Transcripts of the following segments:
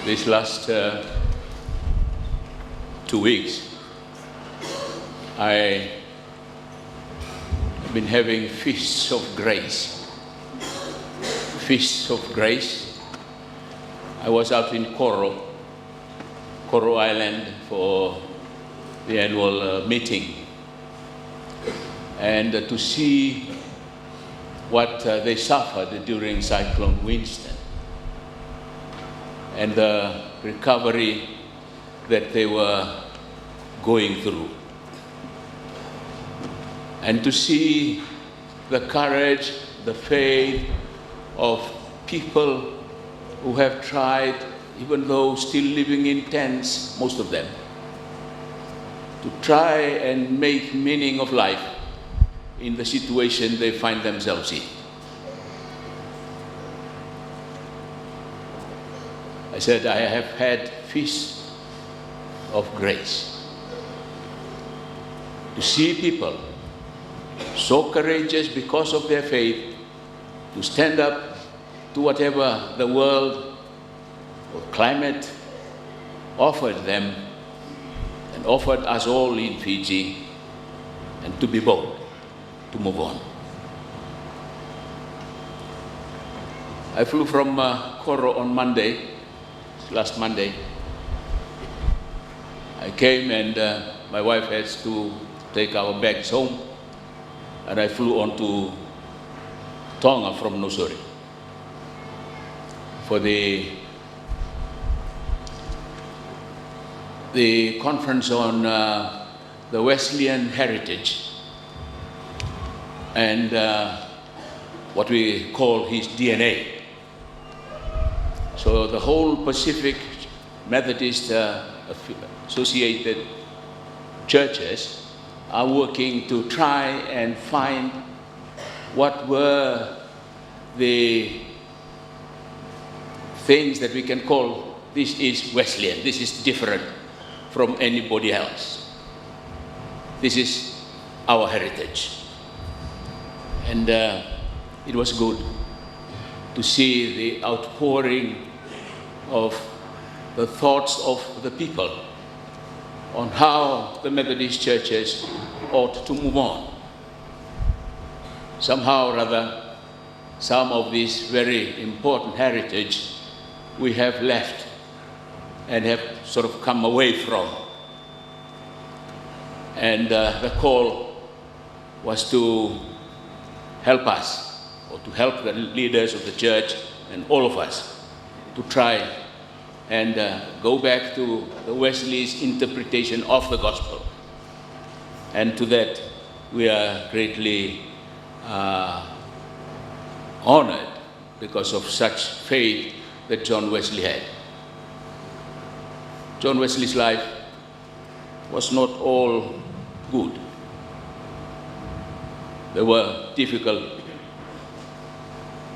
These last 2 weeks, I have been having feasts of grace. Feasts of grace. I was out in Coral Island for the annual meeting, and to see what they suffered during Cyclone Winston and the recovery that they were going through, and to see the courage, the faith of people who have tried, even though still living in tents, most of them, to try and make meaning of life in the situation they find themselves in. I said, I have had feasts of grace. To see people so courageous because of their faith, to stand up to whatever the world or climate offered them and offered us all in Fiji, and to be bold, to move on. I flew from Koro on Monday, last Monday. I came and my wife has to take our bags home, and I flew on to Tonga from Nusuri for the conference on the Wesleyan heritage and what we call his DNA. So the whole Pacific Methodist associated churches are working to try and find what were the things that we can call, this is Wesleyan, this is different from anybody else. This is our heritage. And it was good to see the outpouring of the thoughts of the people on how the Methodist churches ought to move on. Somehow or other, some of this very important heritage we have left and have sort of come away from. And the call was to help us, or to help the leaders of the church and all of us to try and go back to the Wesley's interpretation of the gospel. And to that, we are greatly honored because of such faith that John Wesley had. John Wesley's life was not all good. There were difficult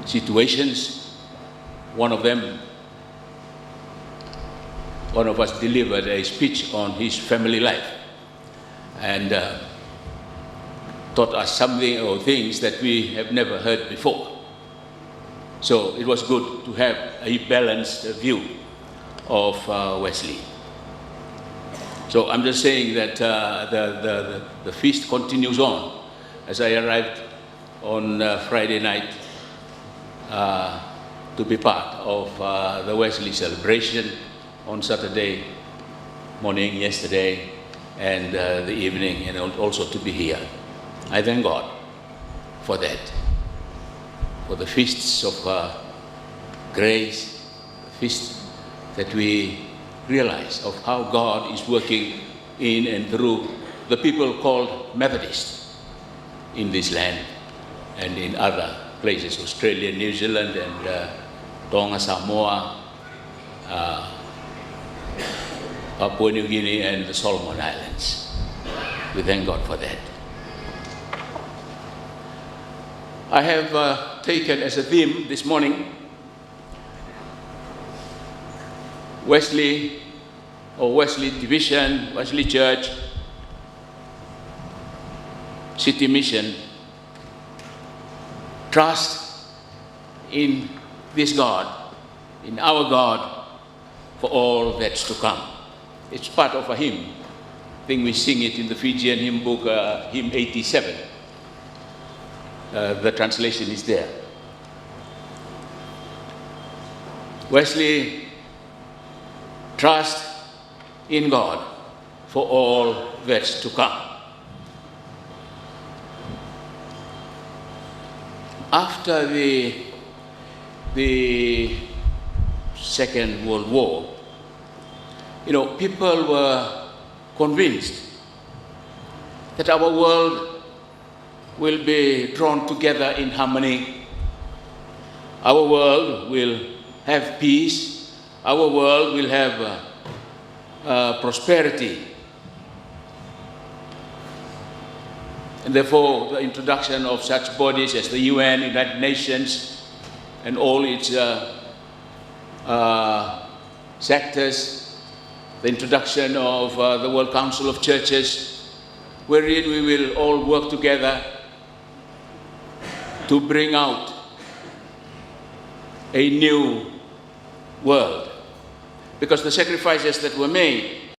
situations. One of us delivered a speech on his family life and taught us something or things that we have never heard before. So it was good to have a balanced view of Wesley. So I'm just saying that the feast continues on. As I arrived on Friday night to be part of the Wesley celebration on Saturday morning, yesterday, and the evening, and also to be here. I thank God for that, for the feasts of grace, the feasts that we realize of how God is working in and through the people called Methodists in this land and in other places, Australia, New Zealand, and Tonga, Samoa, Papua New Guinea, and the Solomon Islands. We thank God for that. I have taken as a theme this morning Wesley or Wesley Division, Wesley Church, City Mission, trust in this God, in our God, for all that's to come. It's part of a hymn. I think we sing it in the Fijian hymn book, hymn 87. The translation is there. Wesley, trust in God for all that's to come. After the Second World War, people were convinced that our world will be drawn together in harmony. Our world will have peace. Our world will have prosperity. And therefore, the introduction of such bodies as the UN, United Nations, and all its sectors, the introduction of the World Council of Churches, wherein we will all work together to bring out a new world. Because the sacrifices that were made,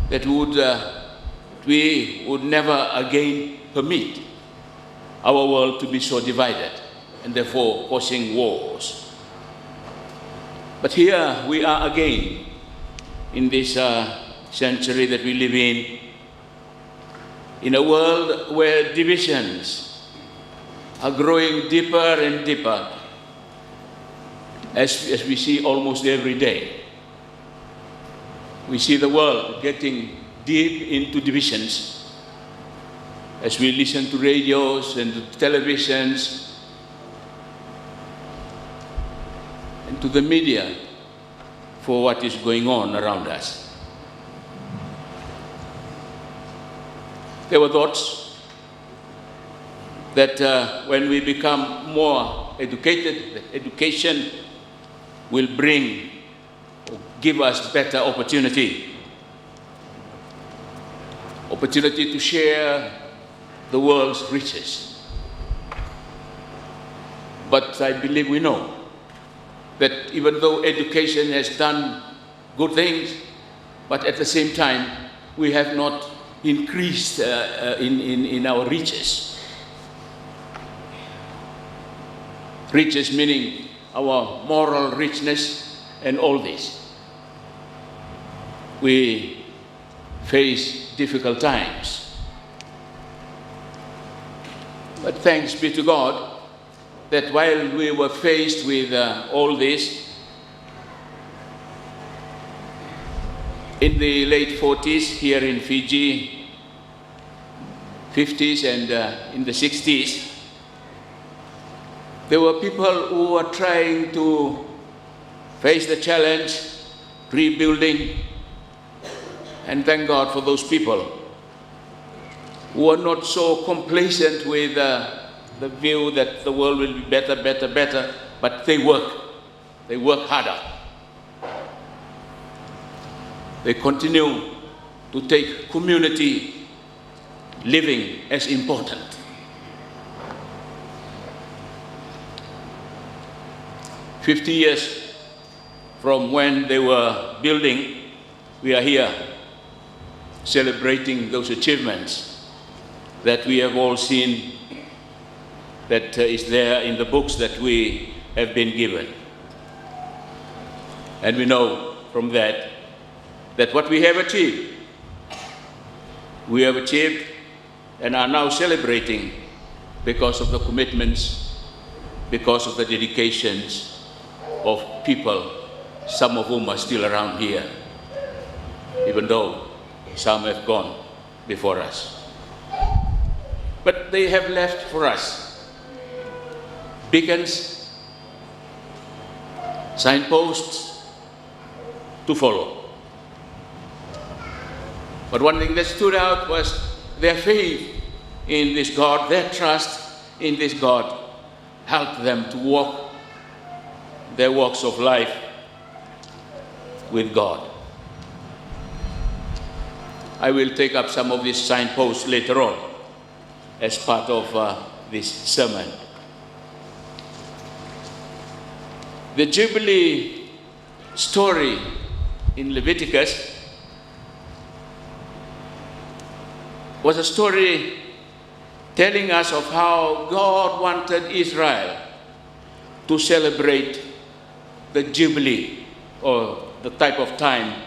that we would never again permit our world to be so divided, and therefore causing wars. But here we are again in this century that we live in a world where divisions are growing deeper and deeper, as we see almost every day. We see the world getting deep into divisions as we listen to radios and to televisions and to the media for what is going on around us. There were thoughts that when we become more educated, education will bring or give us better opportunity to share the world's riches. But I believe we know that even though education has done good things, but at the same time, we have not increased in our riches. Riches meaning our moral richness and all this. We face difficult times. But thanks be to God that while we were faced with all this, in the late 40s here in Fiji, 50s and in the 60s, there were people who were trying to face the challenge, rebuilding, and thank God for those people who are not so complacent with the view that the world will be better, better, better, but they work harder. They continue to take community living as important. "50 years from when they were building, we are here celebrating those achievements that we have all seen, that is there in the books that we have been given. And we know from that what we have achieved and are now celebrating because of the commitments, because of the dedications of people, some of whom are still around here, even though some have gone before us. But they have left for us beacons, signposts to follow. But one thing that stood out was their faith in this God, their trust in this God helped them to walk their walks of life with God. I will take up some of these signposts later on as part of this sermon. The Jubilee story in Leviticus was a story telling us of how God wanted Israel to celebrate the Jubilee, or the type of time,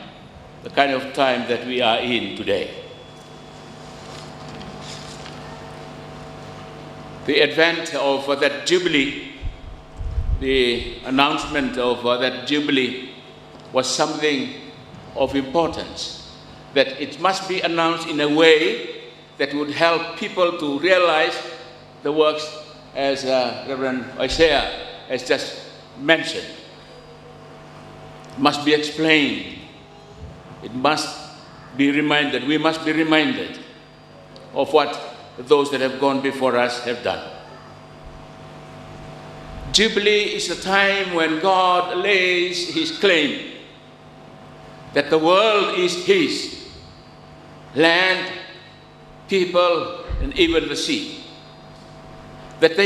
the kind of time that we are in today. The advent of that Jubilee, the announcement of that Jubilee was something of importance, that it must be announced in a way that would help people to realize the works as Reverend Isaiah has just mentioned. It must be explained. It must be reminded. We must be reminded of what those that have gone before us have done. Jubilee is a time when God lays his claim that the world is his, land, people, and even the sea. That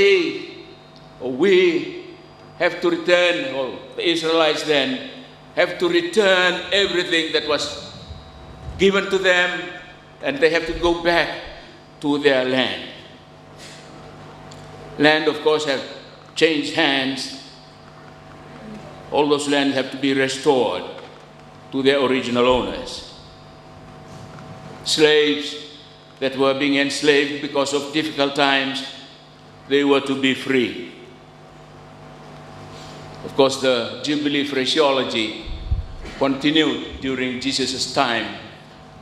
we have to return, or the Israelites then have to return everything that was given to them, and they have to go back to their land. Land, of course, have changed hands. All those lands have to be restored to their original owners. Slaves that were being enslaved because of difficult times, they were to be free. Of course, the Jubilee phraseology continued during Jesus' time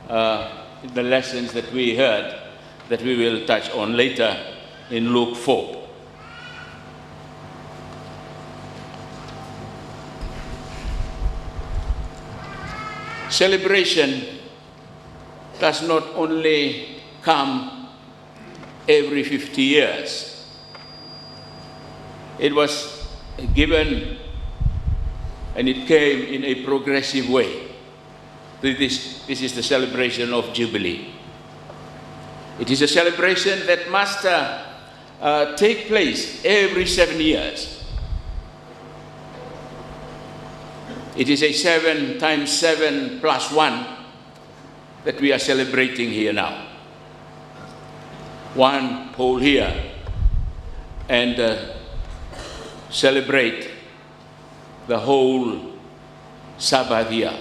in the lessons that we heard, that we will touch on later in Luke 4. Celebration does not only come every 50 years. It was given and it came in a progressive way. This is the celebration of Jubilee. It is a celebration that must take place every 7 years. It is a 7 times 7 plus 1 that we are celebrating here now. One whole year, and celebrate the whole Sabbath year.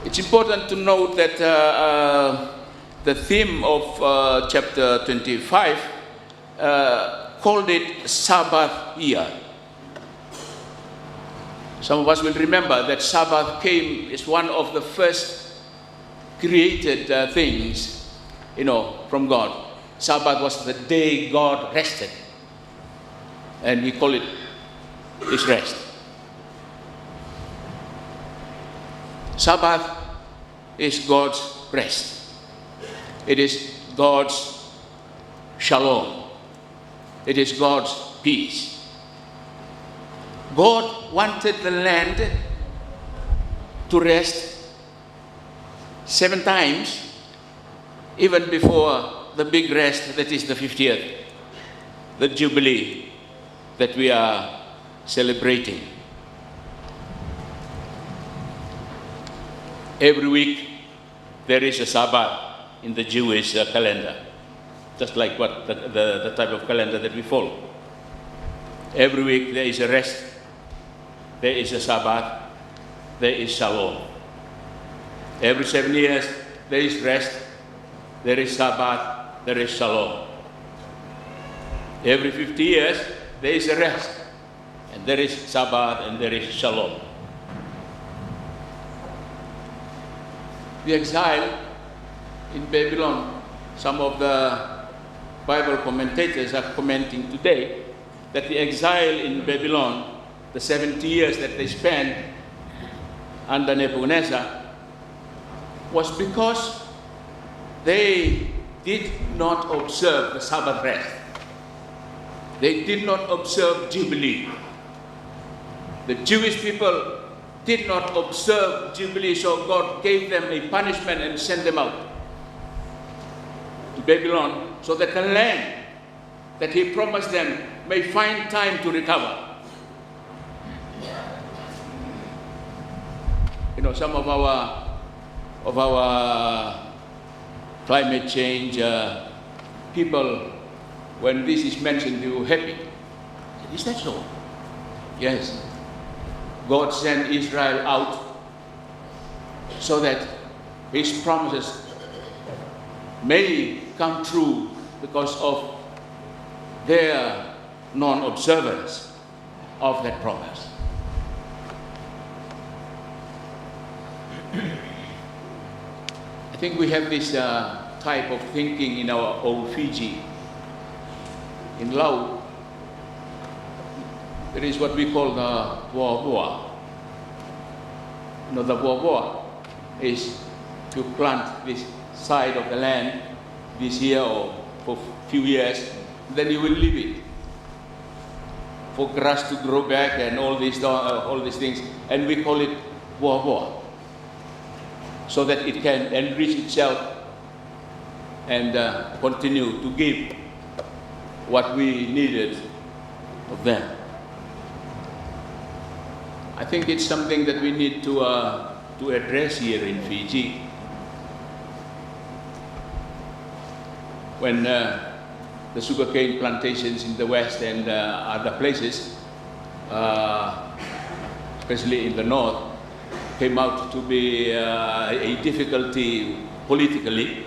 It's important to note that the theme of chapter 25 called it Sabbath year. Some of us will remember that Sabbath is one of the first created things, from God. Sabbath was the day God rested, and we call it His rest. Sabbath is God's rest. It is God's shalom. It is God's peace. God wanted the land to rest 7 times, even before the big rest, that is the 50th, the Jubilee that we are celebrating. Every week there is a Sabbath in the Jewish calendar, just like what the type of calendar that we follow. Every week there is a rest, there is a Sabbath, there is Shalom. Every 7 years there is rest, there is Sabbath, there is Shalom. Every 50 years there is a rest, and there is Sabbath, and there is Shalom. The exile in Babylon, some of the Bible commentators are commenting today that the exile in Babylon, the 70 years that they spent under Nebuchadnezzar, was because they did not observe the Sabbath rest. They did not observe Jubilee. The Jewish people did not observe Jubilee, so God gave them a punishment and sent them out to Babylon, so that the land that He promised them may find time to recover. some of our climate change people, when this is mentioned, they were happy. Is that so? Yes. God sent Israel out so that His promises may come true because of their non-observance of that promise. I think we have this type of thinking in our old Fiji. In Laos, there is what we call the Buah-Buah. The Buah-Buah is to plant this side of the land this year or for a few years, then you will leave it for grass to grow back and all these things, and we call it Buah-Buah, so that it can enrich itself and continue to give what we needed of them. I think it's something that we need to address here in Fiji. When the sugarcane plantations in the west and other places, especially in the north, came out to be a difficulty politically,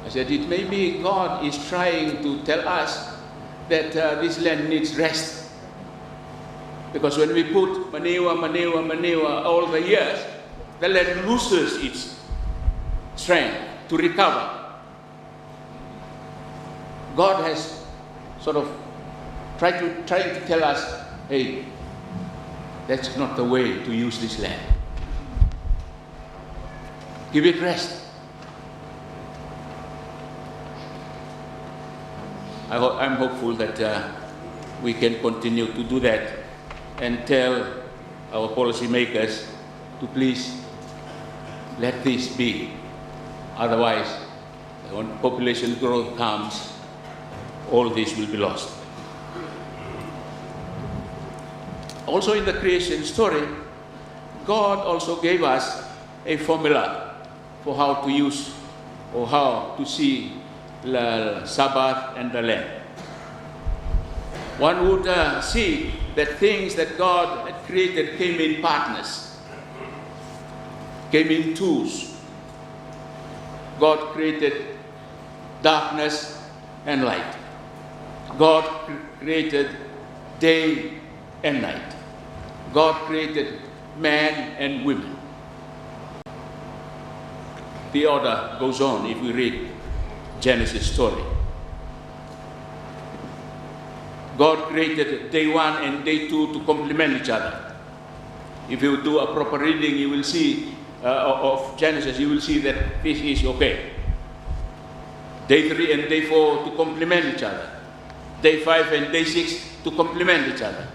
I said, it may be God is trying to tell us that this land needs rest. Because when we put manure all the years, the land loses its strength to recover. God has sort of trying to tell us, hey, that's not the way to use this land. Give it rest. I'm hopeful that we can continue to do that and tell our policymakers to please let this be. Otherwise, when population growth comes, all this will be lost. Also in the creation story, God also gave us a formula for how to use or how to see the Sabbath and the land. One would see that things that God had created came in partners, came in twos. God created darkness and light. God created day and night. God created man and women. The order goes on if we read Genesis story. God created day one and day two to complement each other. If you do a proper reading, you will see of Genesis, you will see that this is okay. Day 3 and day 4 to complement each other. Day 5 and day 6 to complement each other.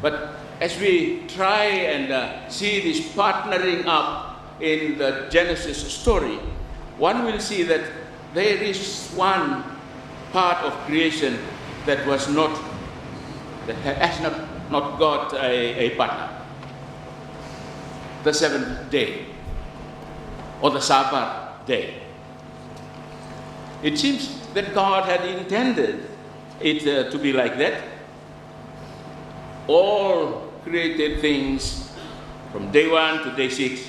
But as we try and see this partnering up in the Genesis story, one will see that there is one part of creation that has not got a partner. The seventh day, or the Sabbath day. It seems that God had intended it to be like that. All created things from day 1 to day 6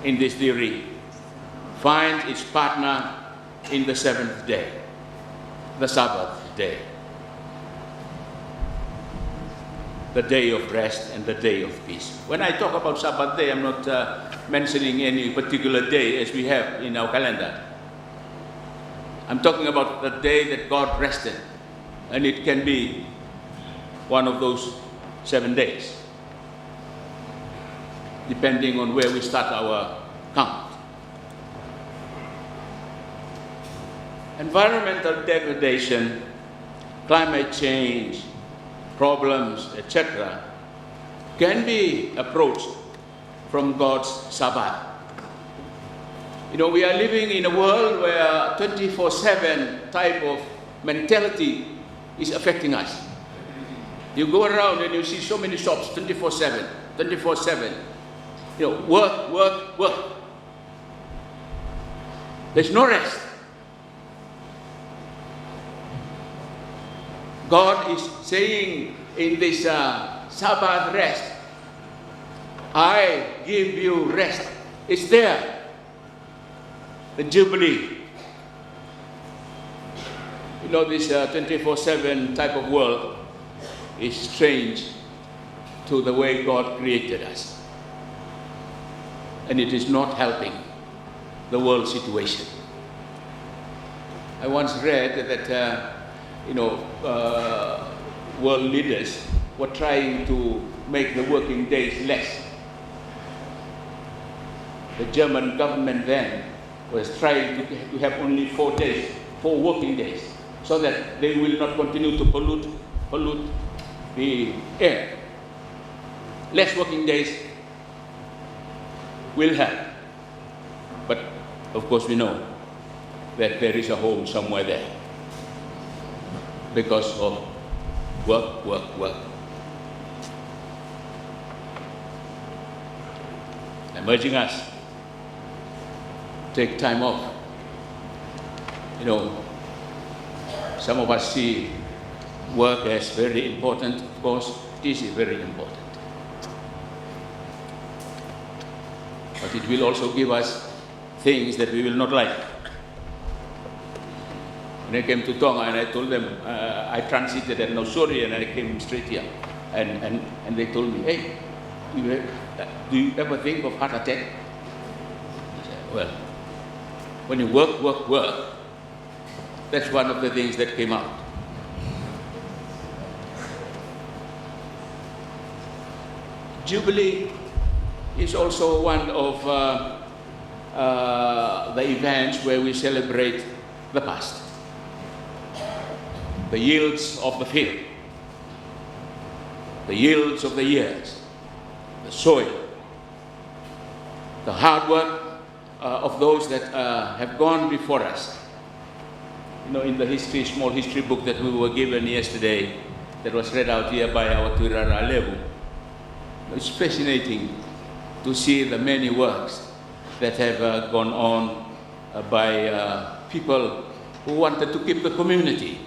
in this theory find its partner in the seventh day, the Sabbath day, the day of rest and the day of peace. When I talk about Sabbath day, I'm not mentioning any particular day as we have in our calendar. I'm talking about the day that God rested, and it can be one of those 7 days, depending on where we start our count. Environmental degradation, climate change, problems, etc., can be approached from God's Sabbath. We are living in a world where 24/7 type of mentality is affecting us. You go around and you see so many shops 24/7, Work, work, work. There's no rest. God is saying in this Sabbath rest, I give you rest. It's there. The Jubilee. This 24/7 type of world is strange to the way God created us. And it is not helping the world situation. I once read that, world leaders were trying to make the working days less. The German government then was trying to have only 4 working days, so that they will not continue to pollute the air. Less working days will help. But of course we know that there is a hole somewhere there because of work, work, work. I'm urging us, take time off. Some of us see work as very important. Of course, it is very important. But it will also give us things that we will not like. When I came to Tonga and I told them, I transited at Nawadra and I came straight here. And they told me, hey, do you ever think of heart attack? I said, well, when you work, work, work, that's one of the things that came out. Jubilee is also one of the events where we celebrate the past, the yields of the field, the yields of the years, the soil, the hard work of those that have gone before us. In the small history book that we were given yesterday, that was read out here by our Turara Levu, it's fascinating to see the many works that have gone on by people who wanted to keep the community.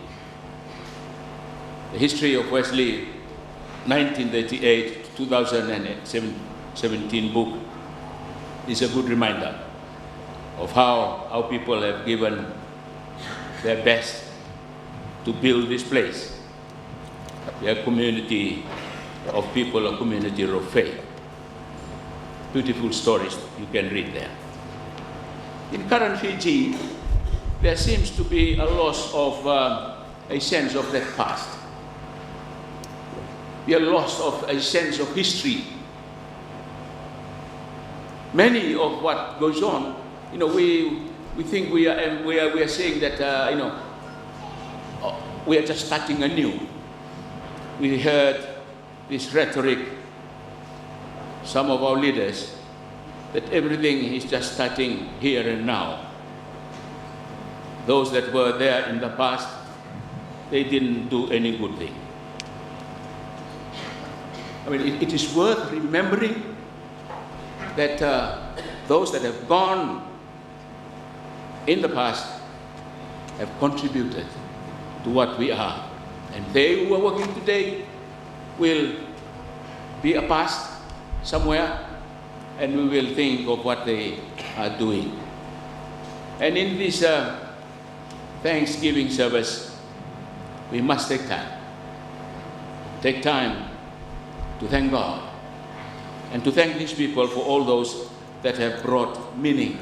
The history of Wesley, 1938 to 2017 book, is a good reminder of how our people have given their best to build this place. We are a community of people, a community of faith. Beautiful stories you can read there. In current Fiji, there seems to be a loss of a sense of that past. We are lost of a sense of history. Many of what goes on, we think we are saying that we are just starting anew. We heard this rhetoric, some of our leaders, that everything is just starting here and now. Those that were there in the past, they didn't do any good thing. It is worth remembering that those that have gone in the past have contributed to what we are. And they who are working today will be a past somewhere, and we will think of what they are doing. And in this Thanksgiving service, we must take time. Take time to thank God and to thank these people for all those that have brought meaning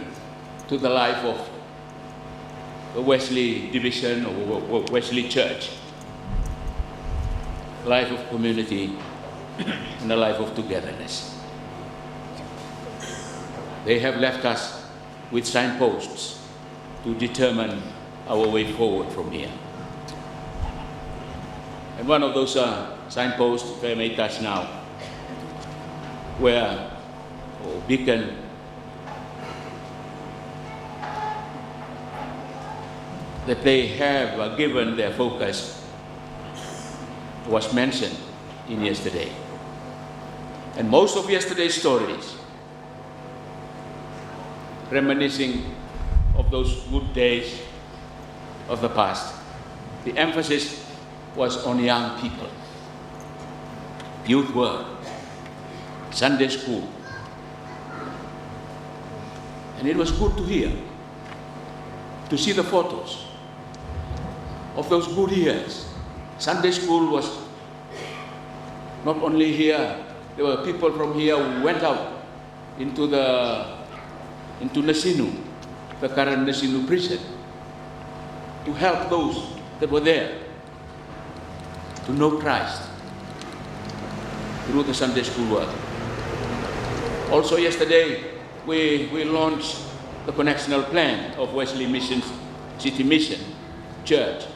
to the life of the Wesley division or Wesley Church, life of community and a life of togetherness. They have left us with signposts to determine our way forward from here. And one of those signposts, if I may touch now, beacon, that they have given their focus was mentioned in yesterday. And most of yesterday's stories reminiscing of those good days of the past. The emphasis was on young people, youth work, Sunday school. And it was good to hear, to see the photos of those good years. Sunday school was not only here, there were people from here who went out into Nasinu, the current Nasinu prison, to help those that were there to know Christ through the Sunday school work. Also yesterday, we launched the connectional plan of Wesley Mission, City Mission Church,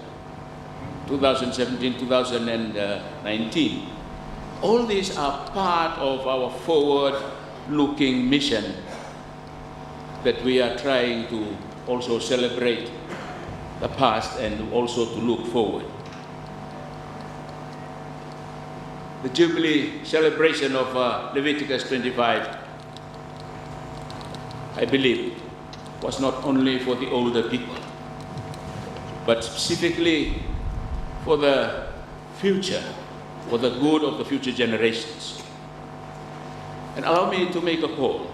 2017-2019. All these are part of our forward-looking mission that we are trying to also celebrate the past and also to look forward. The Jubilee celebration of Leviticus 25, I believe, was not only for the older people, but specifically for the future, for the good of the future generations. And allow me to make a call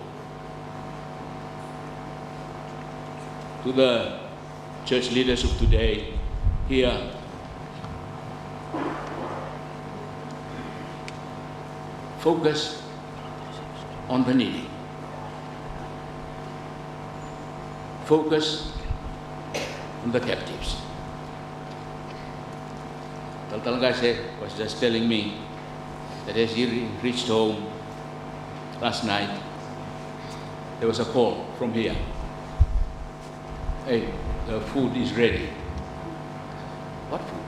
to the church leaders of today here. Focus on the needy. Focus on the captives. Taltalgase was just telling me that as he reached home last night, there was a call from here. Hey, the food is ready. What food?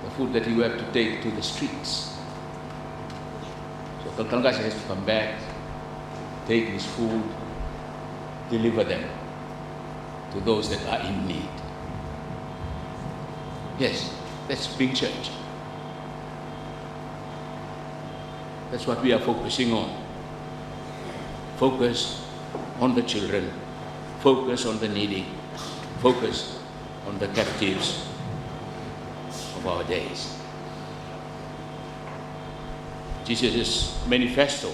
The food that you have to take to the streets. So Taltalgase has to come back, take this food, deliver them to those that are in need. Yes, that's big church. That's what we are focusing on. Focus on the children. Focus on the needy. Focus on the captives of our days. Jesus' manifesto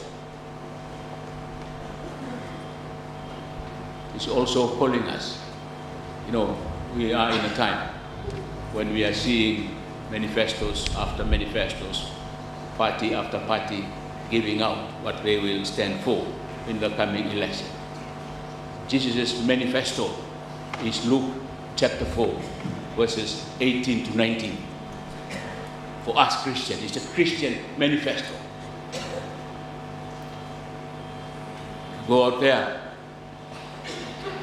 is also calling us. You know, we are in a time when we are seeing manifestos after manifestos, party after party, giving out what they will stand for in the coming election. Jesus' manifesto is Luke chapter 4, verses 18 to 19. For us Christians, it's a Christian manifesto. Go out there,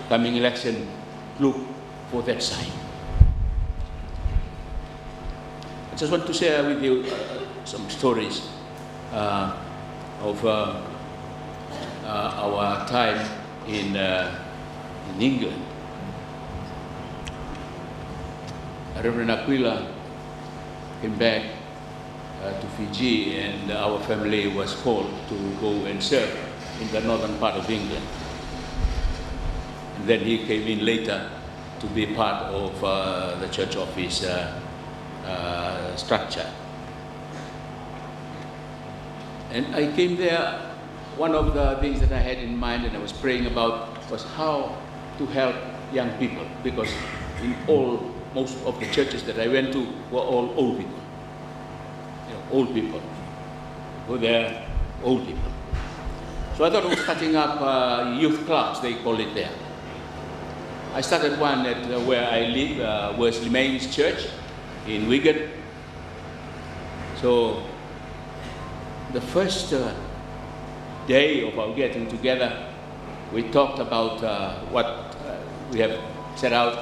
coming election, look for that sign. I just want to share with you some stories of our time in England. Reverend Aquila came back to Fiji, and our family was called to go and serve in the northern part of England. And then he came in later to be part of the church office structure. And I came there, one of the things that I had in mind and I was praying about was how to help young people, because in most of the churches that I went to were all old people. You know, old people. Go there, old people. So I thought of starting up youth clubs, they call it there. I started one at where I live, Wesley Main's church in Wigan. So the first day of our getting together, we talked about what we have set out,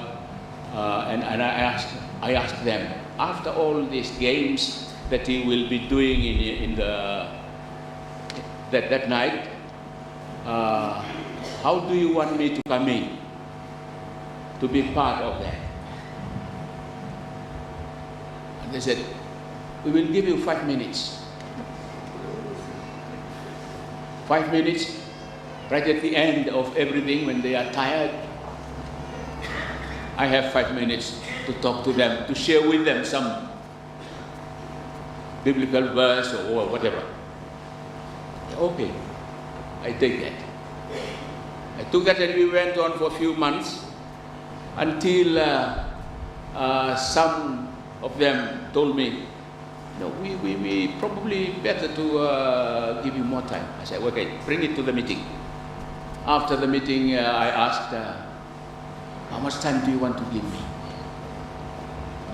and I asked them, after all these games that he will be doing in that night, how do you want me to come in to be part of that? And they said, we will give you 5 minutes. 5 minutes, right at the end of everything, when they are tired, I have 5 minutes to talk to them, to share with them some biblical verse or whatever. Okay, I take that. I took that and we went on for a few months until some of them told me, no, we probably better to give you more time. I said, okay, bring it to the meeting. After the meeting, I asked, how much time do you want to give me?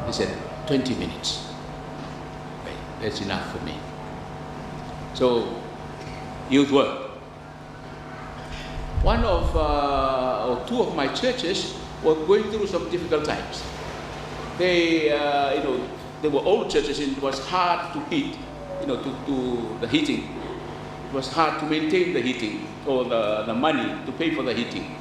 He said, 20 minutes. Okay, that's enough for me. So, youth work. One of, or two of my churches were going through some difficult times. They, they were old churches and it was hard to heat, to the heating. It was hard to maintain the heating or the money to pay for the heating.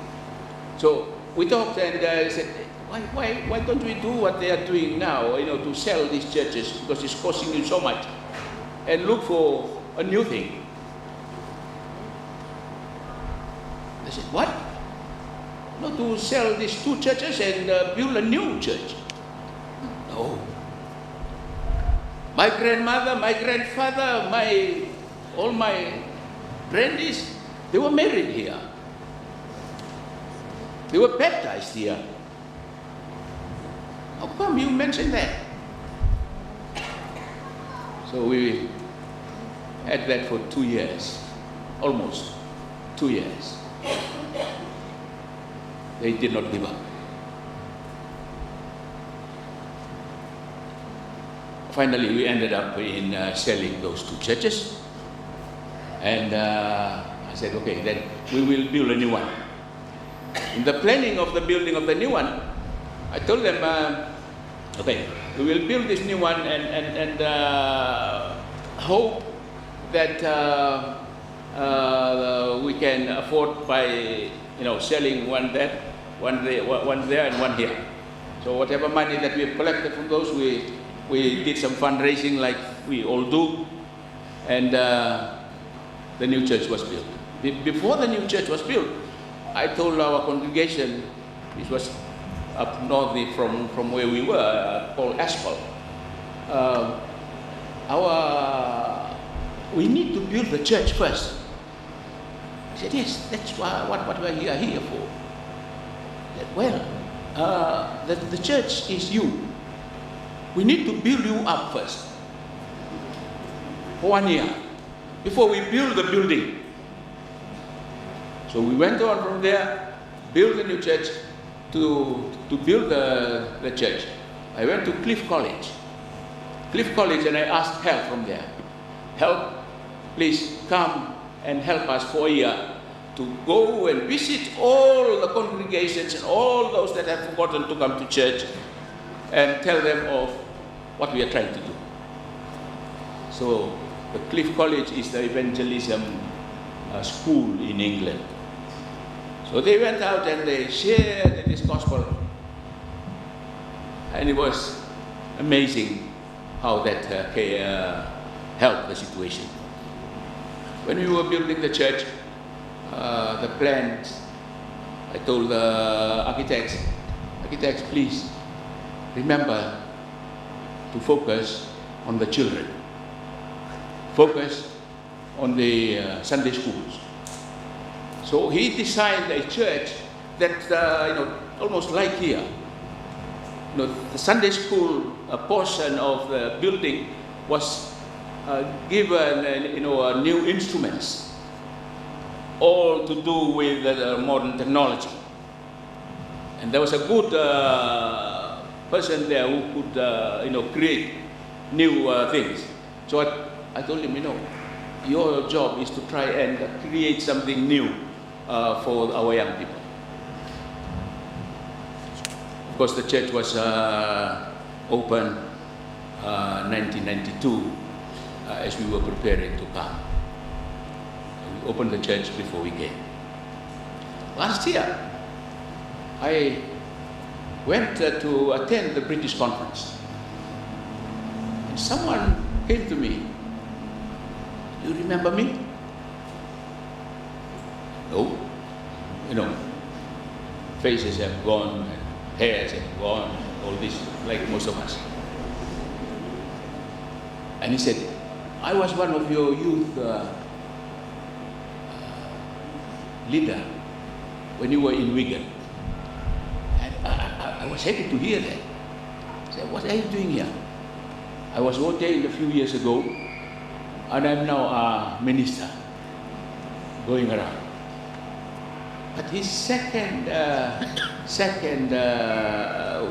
So we talked and I said, why don't we do what they are doing now, to sell these churches because it's costing you so much and look for a new thing. I said, what? Not to sell these two churches and build a new church. No. My grandmother, my grandfather, all my grandies, they were married here. They were baptized here. How come you mentioned that? So we had that for 2 years, almost 2 years. They did not give up. Finally, we ended up in selling those two churches. And I said, okay, then we will build a new one. In the planning of the building of the new one, I told them, okay, we will build this new one and hope that we can afford by selling one there and one here. So whatever money that we have collected from those, we did some fundraising like we all do, and the new church was built. Before the new church was built, I told our congregation, this was up north from where we were, called Asphalt, we need to build the church first. I said, yes, that's what we are here for. I said, well, the church is you. We need to build you up first for 1 year before we build the building. So we went on from there, build the new church. To build the church, I went to Cliff College, and I asked help from there. Help, please come and help us for a year to go and visit all the congregations and all those that have forgotten to come to church and tell them of what we are trying to do. So the Cliff College is the evangelism school in England. So they went out and they shared this gospel. And it was amazing how that helped the situation. When we were building the church, the plans, I told the architects, please remember to focus on the children. Focus on the Sunday schools. So he designed a church that, almost like here. The Sunday school portion of the building was given, new instruments, all to do with modern technology. And there was a good person there who could, create new things. So I told him, your job is to try and create something new for our young people. Of course, the church was opened 1992 as we were preparing to come. We opened the church before we came. Last year, I went to attend the British conference. And someone came to me. You remember me? No. You know, faces have gone, and hairs have gone, all this, like most of us. And he said, I was one of your youth leader when you were in Wigan. And I was happy to hear that. I said, what are you doing here? I was ordained a few years ago, and I'm now a minister going around. But his second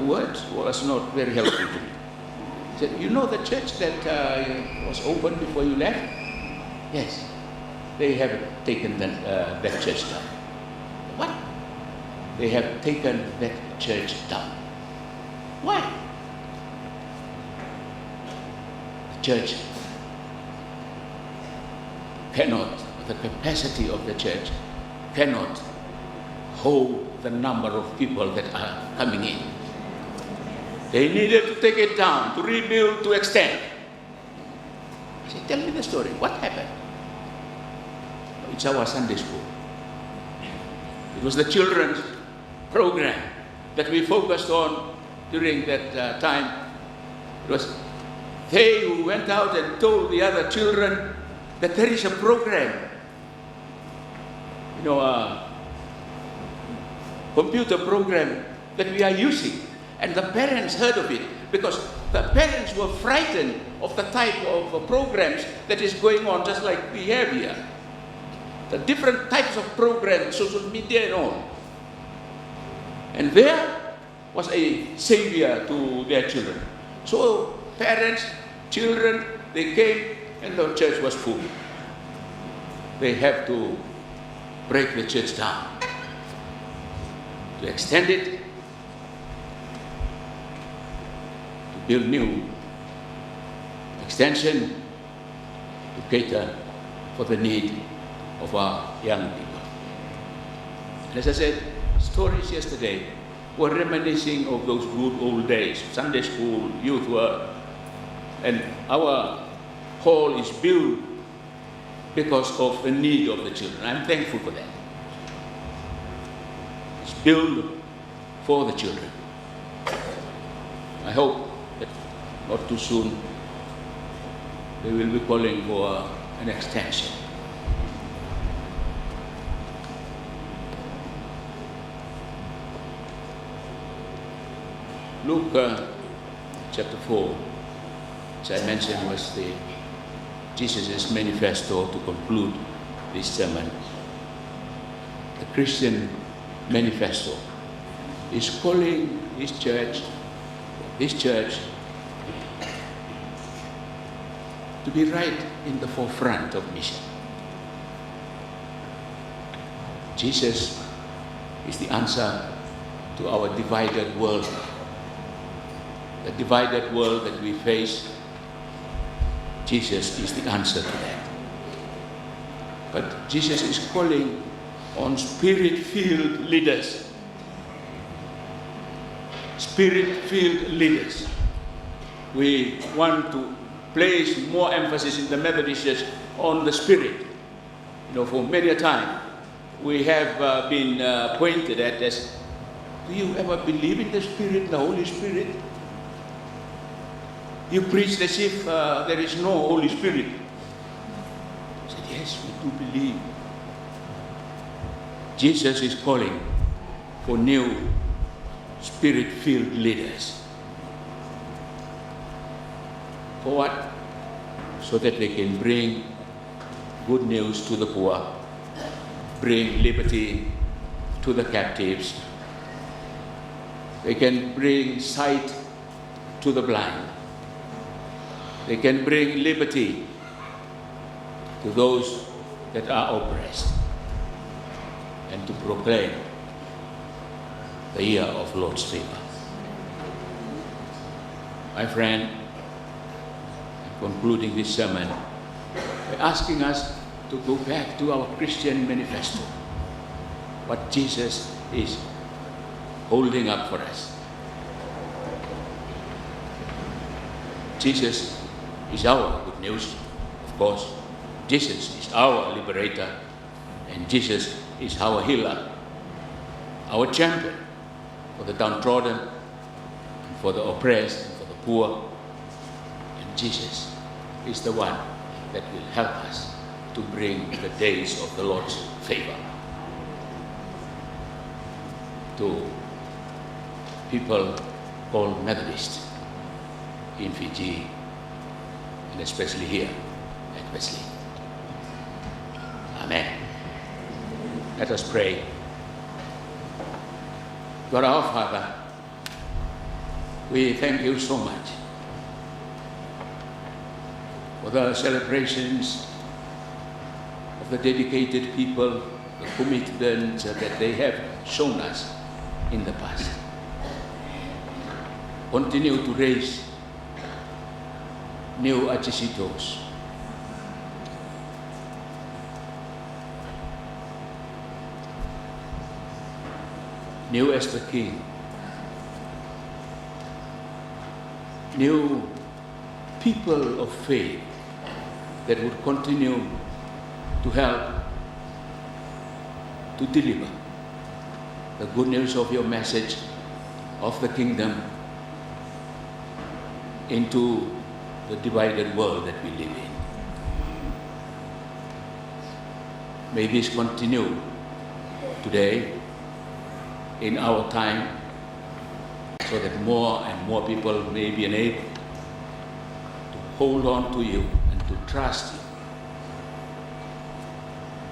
word was not very helpful to me. He said, you know the church that was opened before you left? Yes, they have taken that church down. What? They have taken that church down. Why? The church cannot, the capacity of the church cannot hold the number of people that are coming in. They needed to take it down, to rebuild, to extend. I said, tell me the story. What happened? It's our Sunday school. It was the children's program that we focused on during that time. It was they who went out and told the other children that there is a program, computer program that we are using. And the parents heard of it because the parents were frightened of the type of programs that is going on, just like we have here. The different types of programs, social media and all. And there was a savior to their children. So parents, children, they came and the church was full. They have to break the church down, to extend it, to build new extension, to cater for the need of our young people. And as I said, stories yesterday were reminiscing of those good old days, Sunday school, youth work, and our hall is built because of the need of the children. I'm thankful for that. It's built for the children. I hope that not too soon they will be calling for an extension. Luke chapter 4, as I mentioned, was Jesus' manifesto to conclude this sermon. The Christian manifesto is calling this church to be right in the forefront of mission. Jesus is the answer to our divided world. The divided world that we face, Jesus is the answer to that. But Jesus is calling on spirit-filled leaders. Spirit-filled leaders. We want to place more emphasis in the Methodist Church on the Spirit. For many a time, we have been pointed at as, do you ever believe in the Spirit, the Holy Spirit? You preach as if there is no Holy Spirit. I said, yes, we do believe. Jesus is calling for new Spirit-filled leaders. For what? So that they can bring good news to the poor, bring liberty to the captives. They can bring sight to the blind. They can bring liberty to those that are oppressed, and to proclaim the year of Lord's favor. My friend, I'm concluding this sermon by asking us to go back to our Christian manifesto, what Jesus is holding up for us. Jesus is our good news, of course. Jesus is our liberator, and Jesus is our healer, our champion for the downtrodden, for the oppressed, and for the poor. And Jesus is the one that will help us to bring the days of the Lord's favor to people called Methodists in Fiji, and especially here at Wesley. Amen. Let us pray. God our Father, we thank you so much for the celebrations of the dedicated people, the commitment that they have shown us in the past. Continue to raise new Achisitos, new Esther King, new people of faith that would continue to help to deliver the good news of your message of the kingdom into the divided world that we live in. May this continue today in our time, so that more and more people may be enabled to hold on to you and to trust you.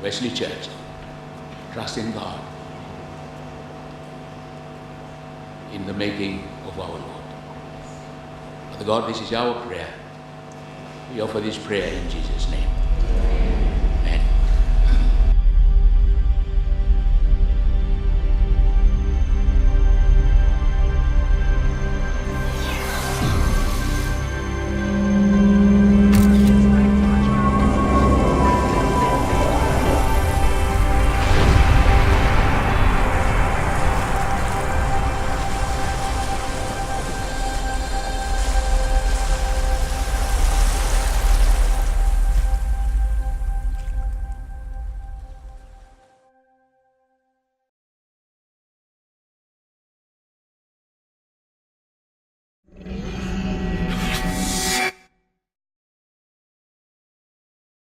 Wesley Church, trust in God in the making of our Lord. Father God, this is our prayer. We offer this prayer in Jesus' name.